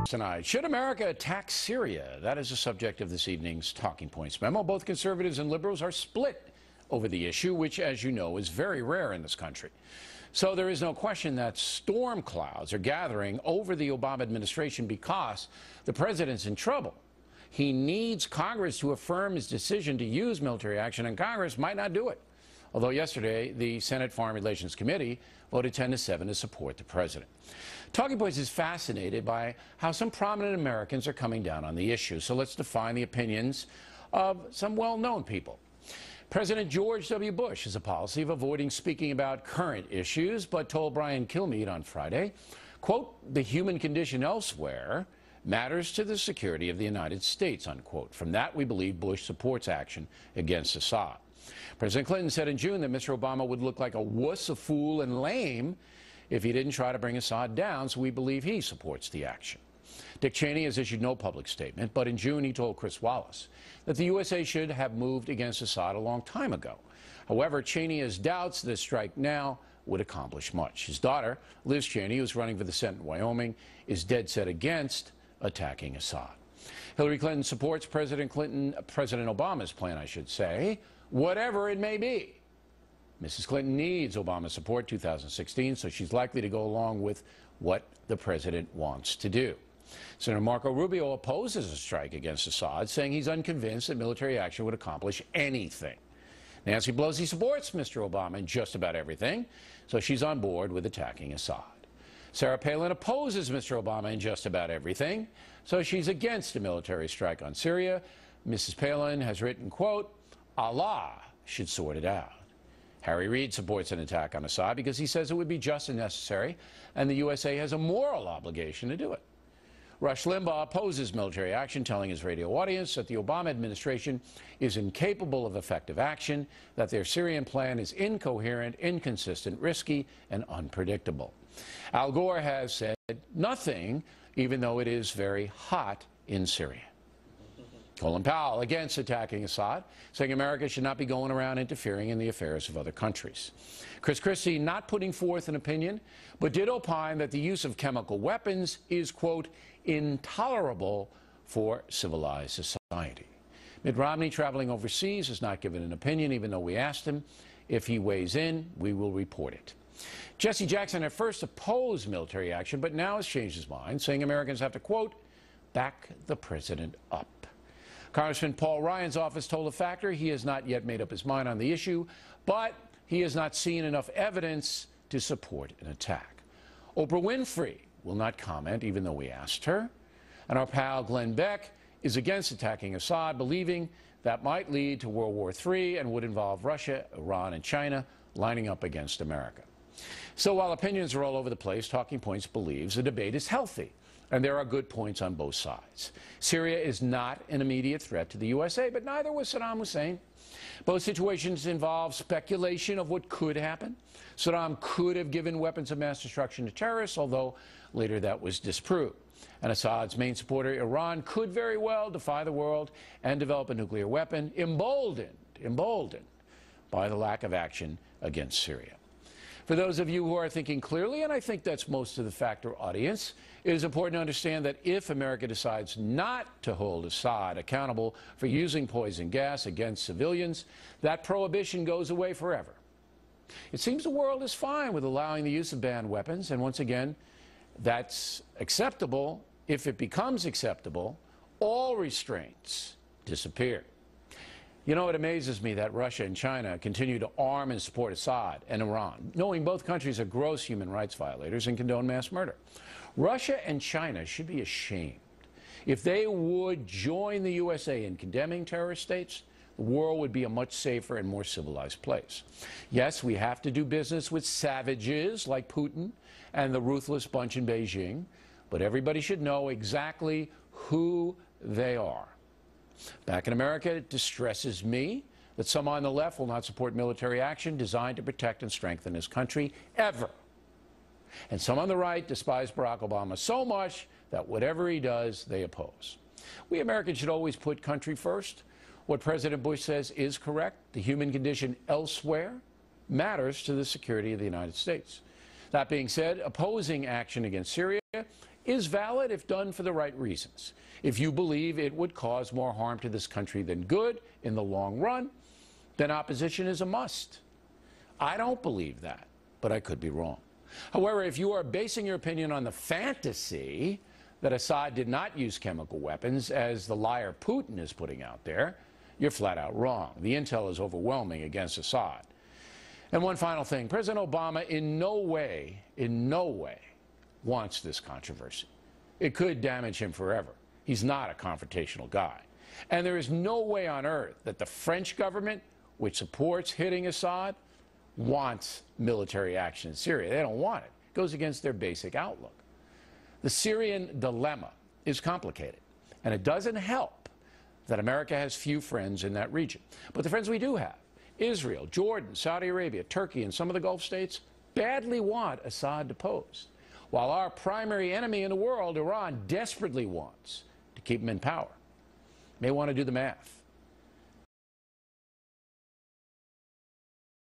Tonight, should America attack Syria? That is the subject of this evening's Talking Points memo. Both conservatives and liberals are split over the issue, which, as you know, is very rare in this country. So there is no question that storm clouds are gathering over the Obama administration because the president's in trouble. He needs Congress to affirm his decision to use military action, and Congress might not do it. Although yesterday, the Senate Foreign Relations Committee voted 10-7 to support the president. Talking Points is fascinated by how some prominent Americans are coming down on the issue. So let's define the opinions of some well-known people. President George W. Bush has a policy of avoiding speaking about current issues, but told Brian Kilmeade on Friday, quote, "The human condition elsewhere matters to the security of the United States," unquote. From that, we believe Bush supports action against Assad. President Clinton said in June that Mr. Obama would look like a wuss, a fool, and lame if he didn't try to bring Assad down, so we believe he supports the action. Dick Cheney has issued no public statement, but in June he told Chris Wallace that the USA should have moved against Assad a long time ago. However, Cheney has doubts that a strike now would accomplish much. His daughter, Liz Cheney, who's running for the Senate in Wyoming, is dead set against attacking Assad. Hillary Clinton supports President Obama's plan, I should say, whatever it may be. Mrs. Clinton needs Obama's support 2016, so she's likely to go along with what the president wants to do. Senator Marco Rubio opposes a strike against Assad, saying he's unconvinced that military action would accomplish anything. Nancy Pelosi supports Mr. Obama in just about everything, so she's on board with attacking Assad. Sarah Palin opposes Mr. Obama in just about everything, so she's against a military strike on Syria. Mrs. Palin has written, quote, "Allah should sort it out." Harry Reid supports an attack on Assad because he says it would be just and necessary, and the USA has a moral obligation to do it. Rush Limbaugh opposes military action, telling his radio audience that the Obama administration is incapable of effective action, that their Syrian plan is incoherent, inconsistent, risky, and unpredictable. Al Gore has said nothing, even though it is very hot in Syria. Colin Powell against attacking Assad, saying America should not be going around interfering in the affairs of other countries. Chris Christie not putting forth an opinion, but did opine that the use of chemical weapons is, quote, intolerable for civilized society. Mitt Romney, traveling overseas, has not given an opinion, even though we asked him. If he weighs in, we will report it. Jesse Jackson at first opposed military action, but now has changed his mind, saying Americans have to, quote, back the president up. Congressman Paul Ryan's office told a factor he has not yet made up his mind on the issue, but he has not seen enough evidence to support an attack. Oprah Winfrey will not comment, even though we asked her. And our pal Glenn Beck is against attacking Assad, believing that might lead to World War III and would involve Russia, Iran, and China lining up against America. So while opinions are all over the place, Talking Points believes the debate is healthy, and there are good points on both sides. Syria is not an immediate threat to the USA, but neither was Saddam Hussein. Both situations involve speculation of what could happen. Saddam could have given weapons of mass destruction to terrorists, although later that was disproved. And Assad's main supporter, Iran, could very well defy the world and develop a nuclear weapon, emboldened by the lack of action against Syria. For those of you who are thinking clearly, and I think that's most of the factor audience, it is important to understand that if America decides not to hold Assad accountable for using poison gas against civilians, that prohibition goes away forever. It seems the world is fine with allowing the use of banned weapons, and once again, that's acceptable. If it becomes acceptable, all restraints disappear. You know, it amazes me that Russia and China continue to arm and support Assad and Iran, knowing both countries are gross human rights violators and condone mass murder. Russia and China should be ashamed. If they would join the USA in condemning terrorist states, the world would be a much safer and more civilized place. Yes, we have to do business with savages like Putin and the ruthless bunch in Beijing, but everybody should know exactly who they are. Back in America, it distresses me that some on the left will not support military action designed to protect and strengthen this country, ever. And some on the right despise Barack Obama so much that whatever he does, they oppose. We Americans should always put country first. What President Bush says is correct. The human condition elsewhere matters to the security of the United States. That being said, opposing action against Syria is valid if done for the right reasons. If you believe it would cause more harm to this country than good in the long run, then opposition is a must. I don't believe that, but I could be wrong. However, if you are basing your opinion on the fantasy that Assad did not use chemical weapons, as the liar Putin is putting out there, you're flat out wrong. The intel is overwhelming against Assad. And one final thing, President Obama in no way wants this controversy. It could damage him forever. He's not a confrontational guy. And there is no way on earth that the French government, which supports hitting Assad, wants military action in Syria. They don't want it. It goes against their basic outlook. The Syrian dilemma is complicated, and it doesn't help that America has few friends in that region. But the friends we do have, Israel, Jordan, Saudi Arabia, Turkey, and some of the Gulf states, badly want Assad deposed, while our primary enemy in the world, Iran, desperately wants to keep him in power. May want to do the math.